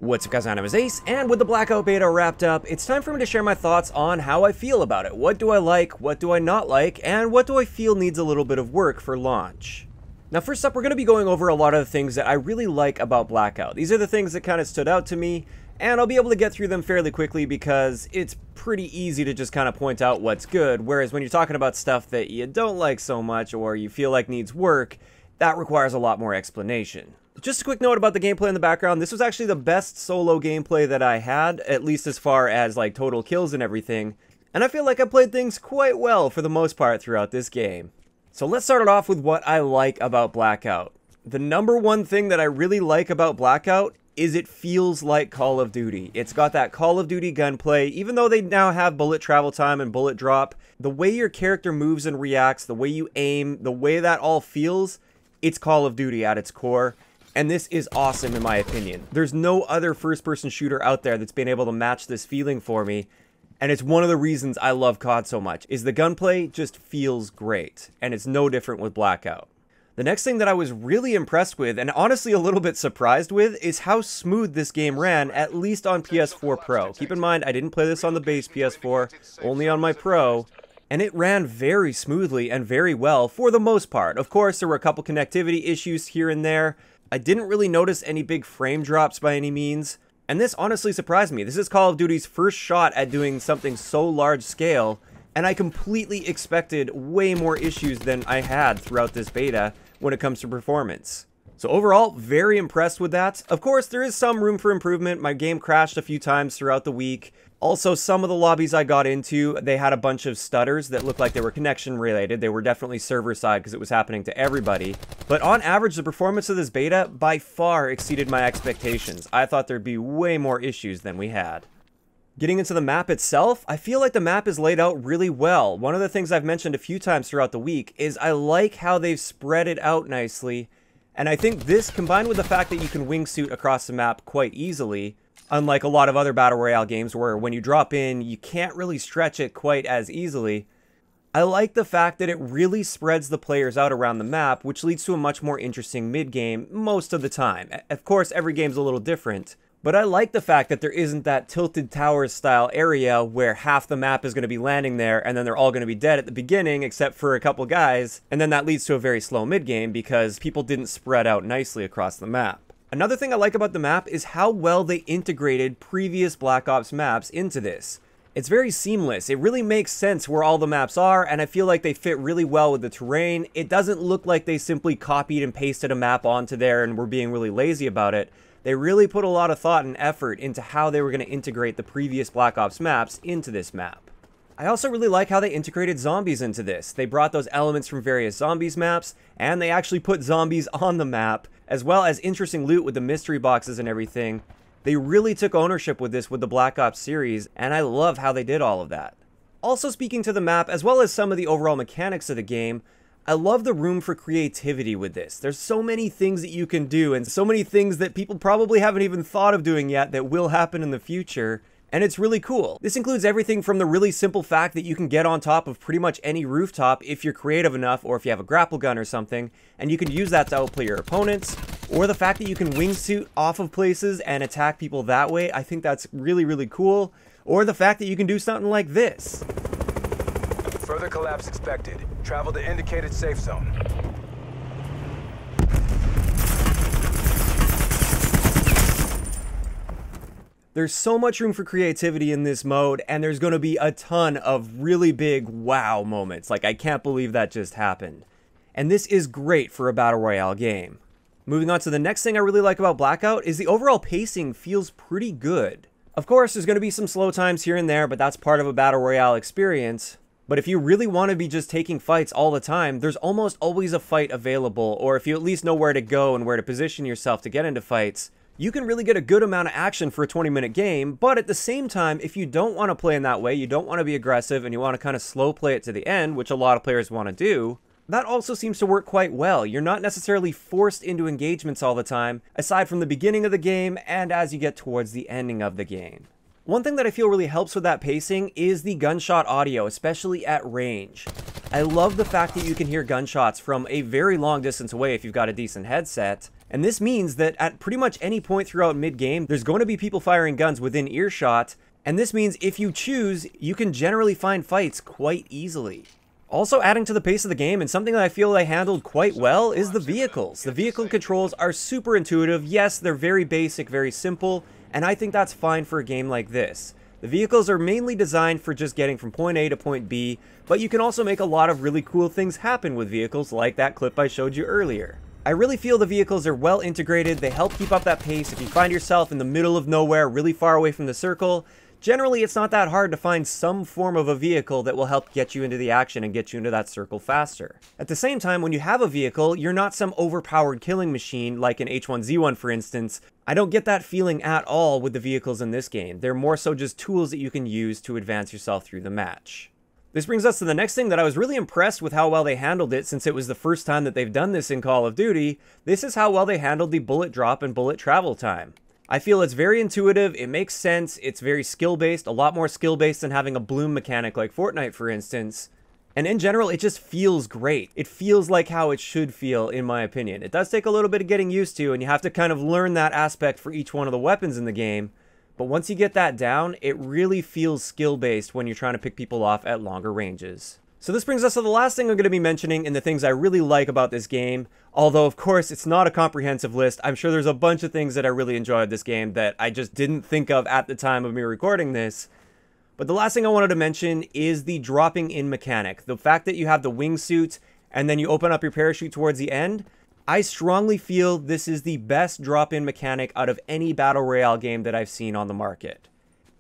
What's up guys, my name is Ace, and with the Blackout Beta wrapped up, it's time for me to share my thoughts on how I feel about it. What do I like, what do I not like, and what do I feel needs a little bit of work for launch? Now first up, we're going to be going over a lot of the things that I really like about Blackout. These are the things that kind of stood out to me, and I'll be able to get through them fairly quickly because it's pretty easy to just kind of point out what's good, whereas when you're talking about stuff that you don't like so much or you feel like needs work, that requires a lot more explanation. Just a quick note about the gameplay in the background. This was actually the best solo gameplay that I had, at least as far as like total kills and everything. And I feel like I played things quite well for the most part throughout this game. So let's start it off with what I like about Blackout. The number one thing that I really like about Blackout is it feels like Call of Duty. It's got that Call of Duty gunplay, even though they now have bullet travel time and bullet drop. The way your character moves and reacts, the way you aim, the way that all feels, it's Call of Duty at its core. And this is awesome in my opinion. There's no other first-person shooter out there that's been able to match this feeling for me. And it's one of the reasons I love COD so much, is the gunplay just feels great. And it's no different with Blackout. The next thing that I was really impressed with, and honestly a little bit surprised with, is how smooth this game ran, at least on PS4 Pro. Keep in mind, I didn't play this on the base PS4, only on my Pro. And it ran very smoothly and very well for the most part. Of course, there were a couple connectivity issues here and there. I didn't really notice any big frame drops by any means, and this honestly surprised me. This is Call of Duty's first shot at doing something so large scale, and I completely expected way more issues than I had throughout this beta when it comes to performance. So overall, very impressed with that. Of course, there is some room for improvement. My game crashed a few times throughout the week. Also, some of the lobbies I got into, they had a bunch of stutters that looked like they were connection related. They were definitely server side because it was happening to everybody. But on average, the performance of this beta by far exceeded my expectations. I thought there'd be way more issues than we had. Getting into the map itself, I feel like the map is laid out really well. One of the things I've mentioned a few times throughout the week is I like how they've spread it out nicely. And I think this, combined with the fact that you can wingsuit across the map quite easily, unlike a lot of other Battle Royale games where when you drop in, you can't really stretch it quite as easily. I like the fact that it really spreads the players out around the map, which leads to a much more interesting mid-game most of the time. Of course, every game's a little different, but I like the fact that there isn't that tilted towers style area where half the map is going to be landing there and then they're all going to be dead at the beginning except for a couple guys, and then that leads to a very slow mid-game because people didn't spread out nicely across the map. Another thing I like about the map is how well they integrated previous Black Ops maps into this. It's very seamless. It really makes sense where all the maps are, and I feel like they fit really well with the terrain. It doesn't look like they simply copied and pasted a map onto there and were being really lazy about it. They really put a lot of thought and effort into how they were going to integrate the previous Black Ops maps into this map. I also really like how they integrated zombies into this. They brought those elements from various zombies maps, and they actually put zombies on the map, as well as interesting loot with the mystery boxes and everything. They really took ownership with this with the Black Ops series, and I love how they did all of that. Also speaking to the map, as well as some of the overall mechanics of the game, I love the room for creativity with this. There's so many things that you can do, and so many things that people probably haven't even thought of doing yet that will happen in the future. And it's really cool. This includes everything from the really simple fact that you can get on top of pretty much any rooftop if you're creative enough or if you have a grapple gun or something, and you can use that to outplay your opponents, or the fact that you can wingsuit off of places and attack people that way. I think that's really, really cool. Or the fact that you can do something like this. Further collapse expected. Travel to indicated safe zone. There's so much room for creativity in this mode, and there's going to be a ton of really big wow moments. Like, I can't believe that just happened. And this is great for a Battle Royale game. Moving on to the next thing I really like about Blackout is the overall pacing feels pretty good. Of course, there's going to be some slow times here and there, but that's part of a Battle Royale experience. But if you really want to be just taking fights all the time, there's almost always a fight available, or if you at least know where to go and where to position yourself to get into fights, you can really get a good amount of action for a 20-minute game. But at the same time, if you don't want to play in that way, you don't want to be aggressive, and you want to kind of slow play it to the end, which a lot of players want to do, that also seems to work quite well. You're not necessarily forced into engagements all the time, aside from the beginning of the game and as you get towards the ending of the game. One thing that I feel really helps with that pacing is the gunshot audio, especially at range. I love the fact that you can hear gunshots from a very long distance away if you've got a decent headset, And this means that at pretty much any point throughout mid-game, there's going to be people firing guns within earshot, and this means if you choose, you can generally find fights quite easily. Also adding to the pace of the game, and something that I feel they handled quite well, is the vehicles. The vehicle controls are super intuitive. Yes, they're very basic, very simple, and I think that's fine for a game like this. The vehicles are mainly designed for just getting from point A to point B, but you can also make a lot of really cool things happen with vehicles, like that clip I showed you earlier. I really feel the vehicles are well integrated. They help keep up that pace. If you find yourself in the middle of nowhere, really far away from the circle, generally, it's not that hard to find some form of a vehicle that will help get you into the action and get you into that circle faster. At the same time, when you have a vehicle, you're not some overpowered killing machine like an H1Z1, for instance. I don't get that feeling at all with the vehicles in this game. They're more so just tools that you can use to advance yourself through the match. This brings us to the next thing that I was really impressed with how well they handled it, since it was the first time that they've done this in Call of Duty. This is how well they handled the bullet drop and bullet travel time. I feel it's very intuitive, it makes sense, it's very skill-based, a lot more skill-based than having a bloom mechanic like Fortnite, for instance. And in general, it just feels great. It feels like how it should feel, in my opinion. It does take a little bit of getting used to, and you have to kind of learn that aspect for each one of the weapons in the game. But once you get that down, it really feels skill-based when you're trying to pick people off at longer ranges. So this brings us to the last thing I'm going to be mentioning in the things I really like about this game. Although, of course, it's not a comprehensive list. I'm sure there's a bunch of things that I really enjoyed this game that I just didn't think of at the time of me recording this. But the last thing I wanted to mention is the dropping in mechanic. The fact that you have the wingsuit and then you open up your parachute towards the end. I strongly feel this is the best drop-in mechanic out of any Battle Royale game that I've seen on the market.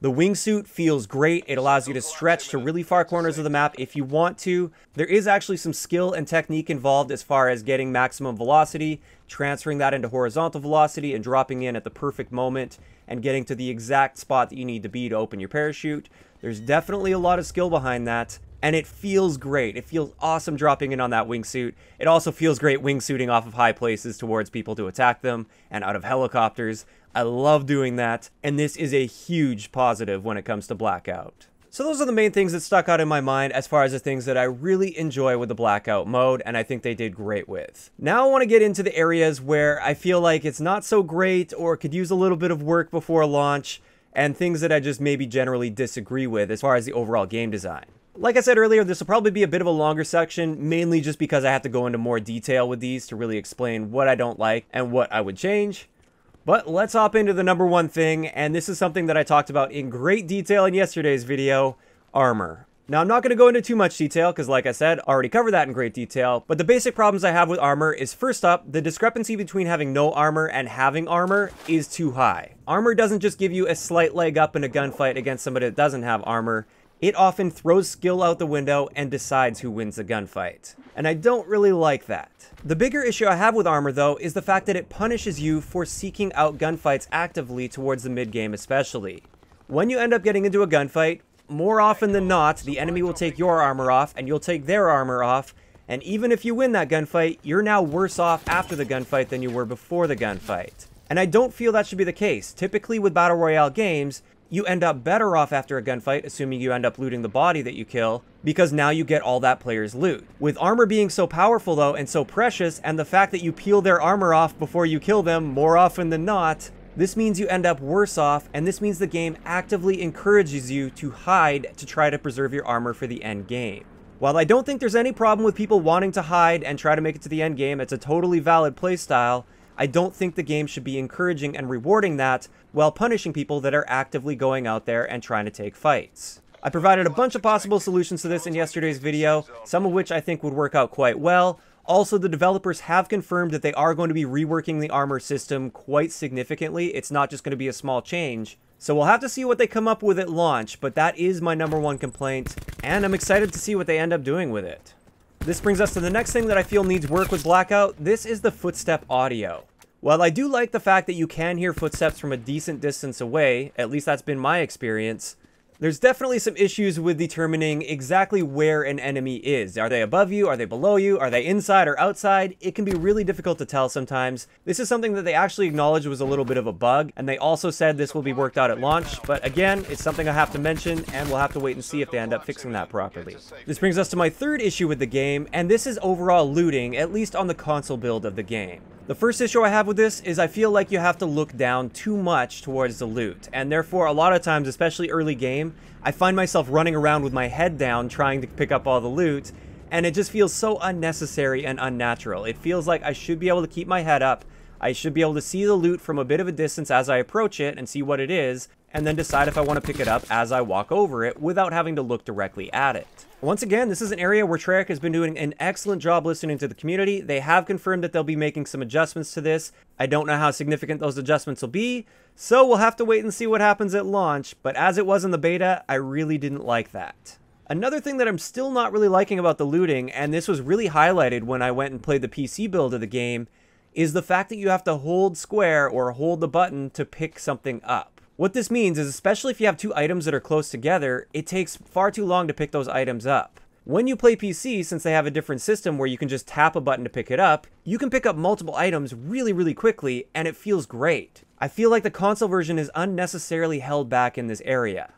The wingsuit feels great. It allows you to stretch to really far corners of the map if you want to. There is actually some skill and technique involved as far as getting maximum velocity, transferring that into horizontal velocity, and dropping in at the perfect moment, and getting to the exact spot that you need to be to open your parachute. There's definitely a lot of skill behind that. And it feels great. It feels awesome dropping in on that wingsuit. It also feels great wingsuiting off of high places towards people to attack them and out of helicopters. I love doing that, and this is a huge positive when it comes to Blackout. So those are the main things that stuck out in my mind as far as the things that I really enjoy with the Blackout mode, and I think they did great with. Now I want to get into the areas where I feel like it's not so great or could use a little bit of work before launch, and things that I just maybe generally disagree with as far as the overall game design. Like I said earlier, this will probably be a bit of a longer section, mainly just because I have to go into more detail with these to really explain what I don't like and what I would change. But let's hop into the number one thing, and this is something that I talked about in great detail in yesterday's video, armor. Now, I'm not going to go into too much detail because, like I said, I already covered that in great detail, but the basic problems I have with armor is, first up, the discrepancy between having no armor and having armor is too high. Armor doesn't just give you a slight leg up in a gunfight against somebody that doesn't have armor. It often throws skill out the window and decides who wins the gunfight. And I don't really like that. The bigger issue I have with armor, though, is the fact that it punishes you for seeking out gunfights actively towards the mid-game especially. When you end up getting into a gunfight, more often than not, the enemy will take your armor off and you'll take their armor off, and even if you win that gunfight, you're now worse off after the gunfight than you were before the gunfight. And I don't feel that should be the case. Typically with Battle Royale games, you end up better off after a gunfight, assuming you end up looting the body that you kill, because now you get all that player's loot. With armor being so powerful though, and so precious, and the fact that you peel their armor off before you kill them more often than not, this means you end up worse off, and this means the game actively encourages you to hide to try to preserve your armor for the end game. While I don't think there's any problem with people wanting to hide and try to make it to the end game, it's a totally valid playstyle, I don't think the game should be encouraging and rewarding that while punishing people that are actively going out there and trying to take fights. I provided a bunch of possible solutions to this in yesterday's video, some of which I think would work out quite well. Also, the developers have confirmed that they are going to be reworking the armor system quite significantly. It's not just going to be a small change. So we'll have to see what they come up with at launch, but that is my number one complaint, and I'm excited to see what they end up doing with it. This brings us to the next thing that I feel needs work with Blackout. This is the footstep audio. While I do like the fact that you can hear footsteps from a decent distance away, at least that's been my experience, there's definitely some issues with determining exactly where an enemy is. Are they above you? Are they below you? Are they inside or outside? It can be really difficult to tell sometimes. This is something that they actually acknowledged was a little bit of a bug, and they also said this will be worked out at launch, but again, it's something I have to mention, and we'll have to wait and see if they end up fixing that properly. This brings us to my third issue with the game, and this is overall looting, at least on the console build of the game. The first issue I have with this is I feel like you have to look down too much towards the loot, and therefore a lot of times, especially early game, I find myself running around with my head down trying to pick up all the loot, and it just feels so unnecessary and unnatural. It feels like I should be able to keep my head up, I should be able to see the loot from a bit of a distance as I approach it and see what it is, and then decide if I want to pick it up as I walk over it without having to look directly at it. Once again, this is an area where Treyarch has been doing an excellent job listening to the community. They have confirmed that they'll be making some adjustments to this. I don't know how significant those adjustments will be, so we'll have to wait and see what happens at launch, but as it was in the beta, I really didn't like that. Another thing that I'm still not really liking about the looting, and this was really highlighted when I went and played the PC build of the game, is the fact that you have to hold square or hold the button to pick something up. What this means is, especially if you have two items that are close together, it takes far too long to pick those items up. When you play PC, since they have a different system where you can just tap a button to pick it up, you can pick up multiple items really quickly, and it feels great. I feel like the console version is unnecessarily held back in this area.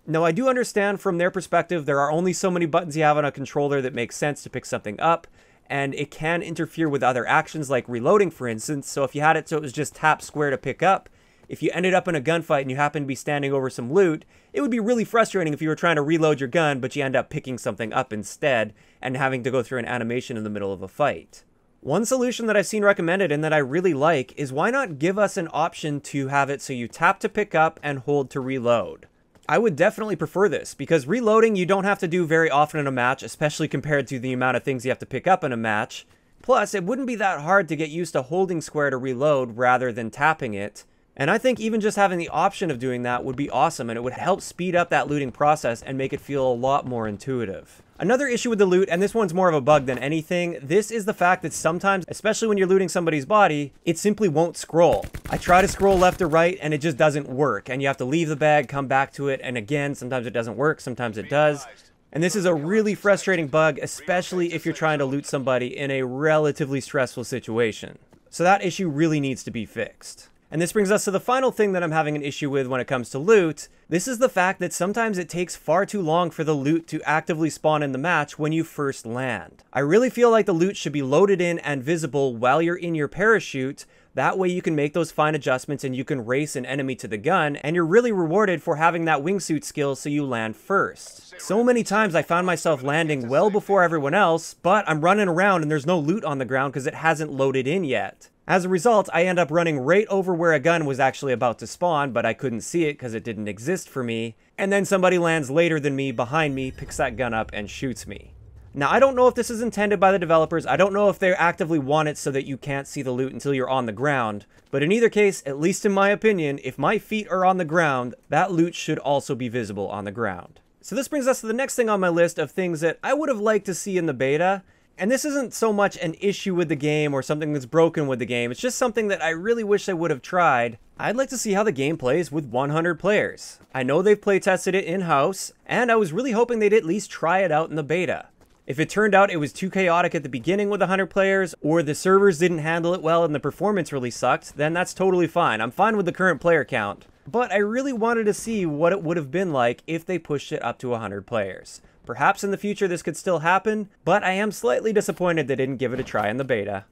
Now, I do understand from their perspective, there are only so many buttons you have on a controller that make sense to pick something up, and it can interfere with other actions like reloading, for instance. So if you had it so it was just tap square to pick up, if you ended up in a gunfight and you happen to be standing over some loot, it would be really frustrating if you were trying to reload your gun, but you end up picking something up instead and having to go through an animation in the middle of a fight. One solution that I've seen recommended and that I really like is why not give us an option to have it so you tap to pick up and hold to reload. I would definitely prefer this, because reloading you don't have to do very often in a match, especially compared to the amount of things you have to pick up in a match. Plus, it wouldn't be that hard to get used to holding square to reload rather than tapping it. And I think even just having the option of doing that would be awesome, and it would help speed up that looting process and make it feel a lot more intuitive. Another issue with the loot, and this one's more of a bug than anything, this is the fact that sometimes, especially when you're looting somebody's body, it simply won't scroll. I try to scroll left or right and it just doesn't work, and you have to leave the bag, come back to it, and again, sometimes it doesn't work, sometimes it does. And this is a really frustrating bug, especially if you're trying to loot somebody in a relatively stressful situation. So that issue really needs to be fixed. And this brings us to the final thing that I'm having an issue with when it comes to loot. This is the fact that sometimes it takes far too long for the loot to actively spawn in the match when you first land. I really feel like the loot should be loaded in and visible while you're in your parachute. That way you can make those fine adjustments and you can race an enemy to the gun, and you're really rewarded for having that wingsuit skill so you land first. So many times I found myself landing well before everyone else, but I'm running around and there's no loot on the ground because it hasn't loaded in yet. As a result, I end up running right over where a gun was actually about to spawn, but I couldn't see it because it didn't exist for me, and then somebody lands later than me behind me, picks that gun up, and shoots me. Now, I don't know if this is intended by the developers, I don't know if they actively want it so that you can't see the loot until you're on the ground, but in either case, at least in my opinion, if my feet are on the ground, that loot should also be visible on the ground. So this brings us to the next thing on my list of things that I would have liked to see in the beta. And this isn't so much an issue with the game or something that's broken with the game, it's just something that I really wish they would have tried. I'd like to see how the game plays with 100 players. I know they've playtested it in-house, and I was really hoping they'd at least try it out in the beta. If it turned out it was too chaotic at the beginning with 100 players, or the servers didn't handle it well and the performance really sucked, then that's totally fine. I'm fine with the current player count. But I really wanted to see what it would have been like if they pushed it up to 100 players. Perhaps in the future this could still happen, but I am slightly disappointed they didn't give it a try in the beta.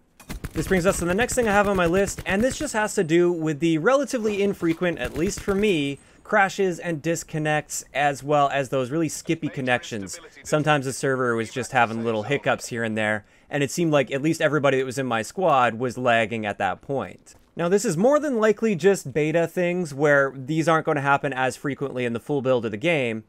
This brings us to the next thing I have on my list, and this just has to do with the relatively infrequent, at least for me, crashes and disconnects, as well as those really skippy connections. Sometimes the server was just having little hiccups here and there, and it seemed like at least everybody that was in my squad was lagging at that point. Now, this is more than likely just beta things where these aren't going to happen as frequently in the full build of the game.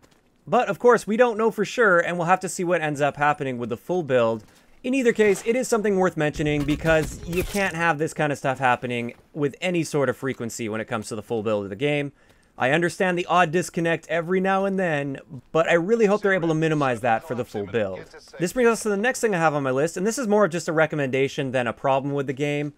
But, of course, we don't know for sure, and we'll have to see what ends up happening with the full build. In either case, it is something worth mentioning because you can't have this kind of stuff happening with any sort of frequency when it comes to the full build of the game. I understand the odd disconnect every now and then, but I really hope they're able to minimize that for the full build. This brings us to the next thing I have on my list, and this is more of just a recommendation than a problem with the game.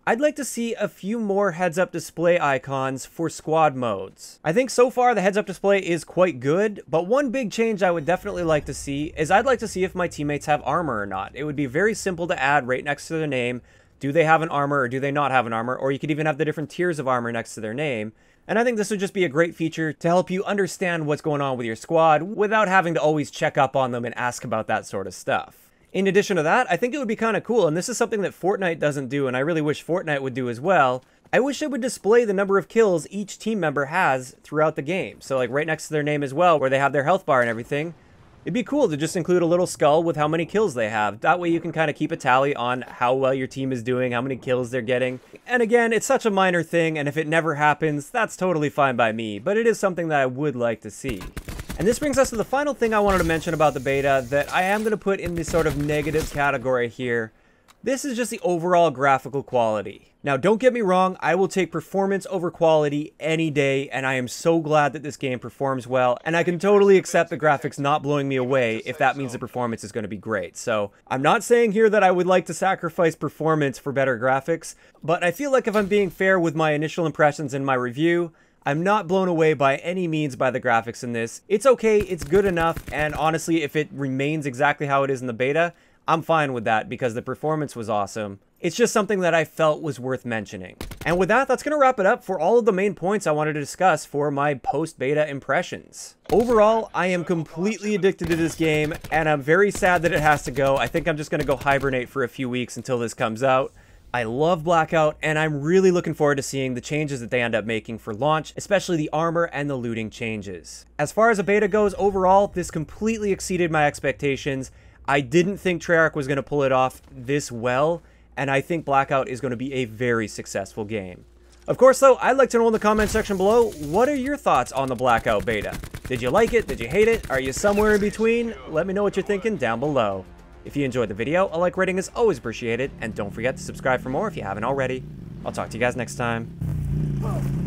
I'd like to see a few more heads-up display icons for squad modes. I think so far the heads-up display is quite good, but one big change I would definitely like to see is I'd like to see if my teammates have armor or not. It would be very simple to add right next to their name. Do they have an armor or do they not have an armor? Or you could even have the different tiers of armor next to their name. And I think this would just be a great feature to help you understand what's going on with your squad without having to always check up on them and ask about that sort of stuff. In addition to that, I think it would be kind of cool, and this is something that Fortnite doesn't do, and I really wish Fortnite would do as well. I wish it would display the number of kills each team member has throughout the game. So like right next to their name as well, where they have their health bar and everything. It'd be cool to just include a little skull with how many kills they have. That way you can kind of keep a tally on how well your team is doing, how many kills they're getting. And again, it's such a minor thing, and if it never happens, that's totally fine by me, but it is something that I would like to see. And this brings us to the final thing I wanted to mention about the beta that I am going to put in this sort of negative category here. This is just the overall graphical quality. Now, don't get me wrong, I will take performance over quality any day, and I am so glad that this game performs well, and I can totally accept the graphics not blowing me away if that means the performance is going to be great. So, I'm not saying here that I would like to sacrifice performance for better graphics, but I feel like if I'm being fair with my initial impressions in my review, I'm not blown away by any means by the graphics in this. It's okay, it's good enough, and honestly, if it remains exactly how it is in the beta, I'm fine with that because the performance was awesome. It's just something that I felt was worth mentioning. And with that, that's going to wrap it up for all of the main points I wanted to discuss for my post-beta impressions. Overall, I am completely addicted to this game, and I'm very sad that it has to go. I think I'm just going to go hibernate for a few weeks until this comes out. I love Blackout, and I'm really looking forward to seeing the changes that they end up making for launch, especially the armor and the looting changes. As far as a beta goes, overall, this completely exceeded my expectations. I didn't think Treyarch was going to pull it off this well, and I think Blackout is going to be a very successful game. Of course, though, I'd like to know in the comment section below, what are your thoughts on the Blackout beta? Did you like it? Did you hate it? Are you somewhere in between? Let me know what you're thinking down below. If you enjoyed the video, a like rating is always appreciated, and don't forget to subscribe for more if you haven't already. I'll talk to you guys next time.